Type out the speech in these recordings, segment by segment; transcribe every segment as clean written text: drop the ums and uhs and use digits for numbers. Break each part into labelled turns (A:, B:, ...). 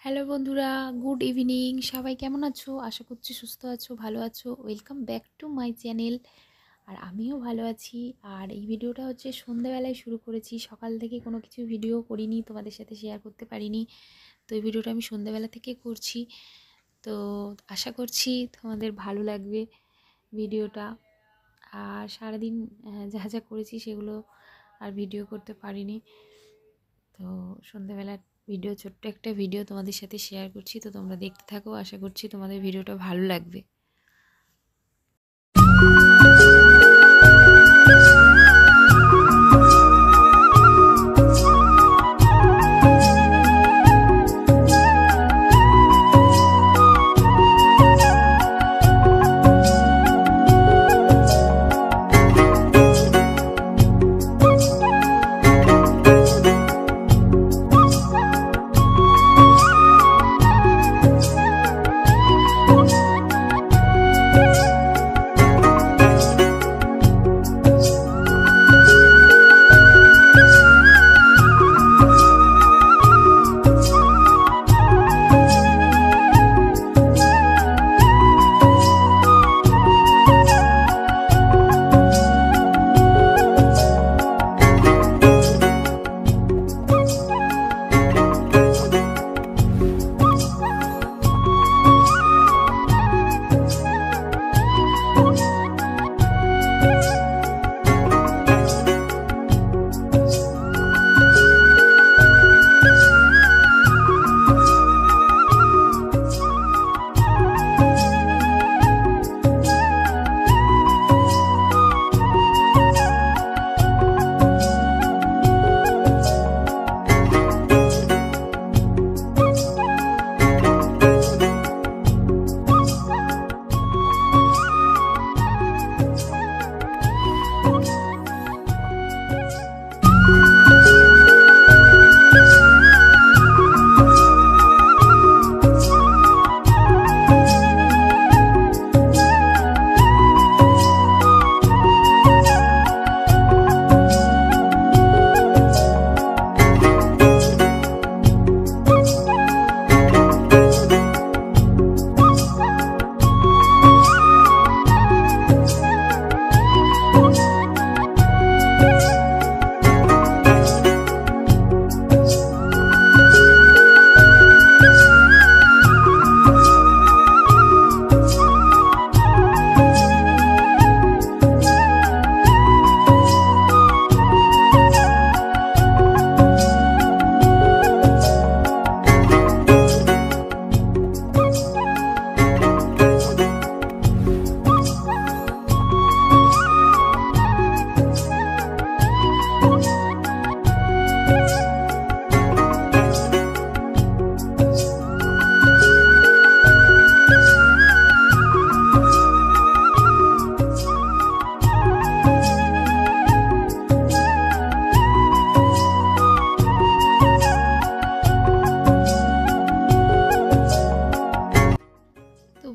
A: Hello বন্ধুরা, good evening. সবাই কেমন আছো? আশা করছি সুস্থ আছো, ভালো আছো। Welcome back to my channel. আর আমিও ভালো আছি। আর এই ভিডিওটা হচ্ছে সন্ধ্যাবেলায় শুরু করেছি, সকাল থেকে কোনো কিছু ভিডিও করিনি, তোমাদের সাথে শেয়ার করতে পারিনি। তো এই ভিডিওটা আমি সন্ধ্যাবেলা থেকে করছি। তো আশা করছি তোমাদের ভালো লাগবে ভিডিওটা। আর সারাদিন যা যা করেছি সেগুলো আর ভিডিও করতে পারিনি। তো সন্ধ্যাবেলার ভিডিও, ছোট্ট একটা ভিডিও তোমাদের সাথে শেয়ার করছি। তো তোমরা দেখতে থাকো, আশা করছি তোমাদের ভিডিওটা ভালো লাগবে।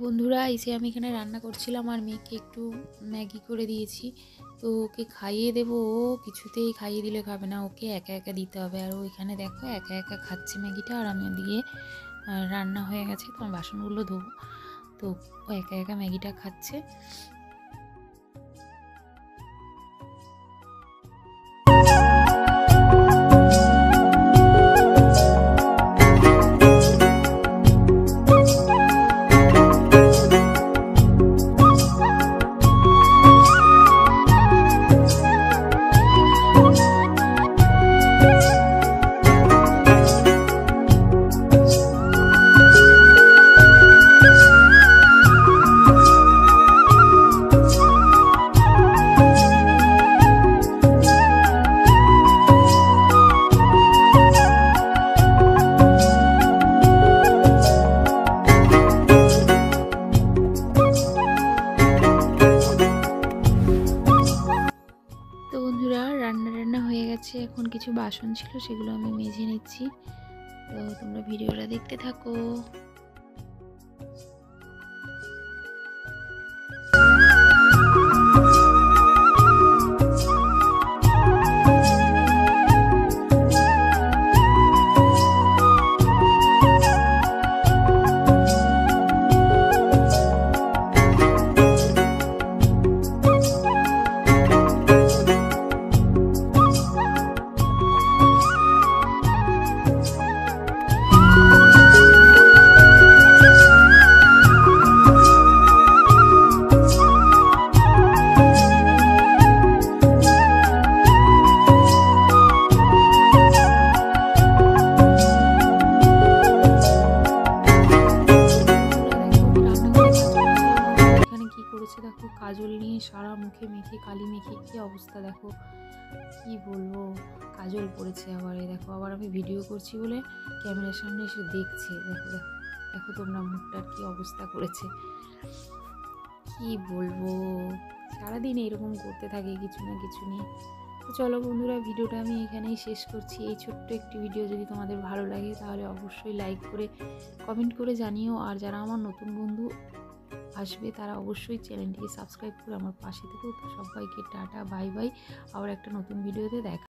A: বন্ধুরা, এসে আমি এখানে রান্না করছিলাম আর মেয়েকে একটু ম্যাগি করে দিয়েছি। তো ওকে খাইয়ে দেবো, ও কিছুতেই খাইয়ে দিলে খাবে না, ওকে একা একা দিতে হবে। আর ও এখানে দেখো একা একা খাচ্ছে ম্যাগিটা। আর আমি ওদিকে রান্না হয়ে গেছে, তোমার বাসনগুলো ধোবো। তো ও একা একা ম্যাগিটা খাচ্ছে। রান্না হয়ে গেছে, এখন কিছু বাসন ছিল সেগুলো আমি মেজে নিচ্ছি। তো তোমরা ভিডিওটা দেখতে থাকো। চোখে মেখে কালি মেখে কী অবস্থা দেখো, কি বলবো। কাজল পড়েছে আবার, দেখো আবার আমি ভিডিও করছি বলে ক্যামেরার সামনে এসে দেখছে। দেখো দেখো দেখো তোমরা মুখটার কি অবস্থা করেছে, কি বলবো। সারাদিন এরকম করতে থাকে কিছু না কিছু নিয়ে। তো চলো বন্ধুরা, ভিডিওটা আমি এখানেই শেষ করছি। এই ছোট্ট একটি ভিডিও যদি তোমাদের ভালো লাগে তাহলে অবশ্যই লাইক করে কমেন্ট করে জানিও। আর যারা আমার নতুন বন্ধু আসবে তারা অবশ্যই চ্যানেলটিকে সাবস্ক্রাইব করে আমার পাশে থেকো। তো সবাইকে টাটা, বাই বাই। আবার একটা নতুন ভিডিওতে দেখা।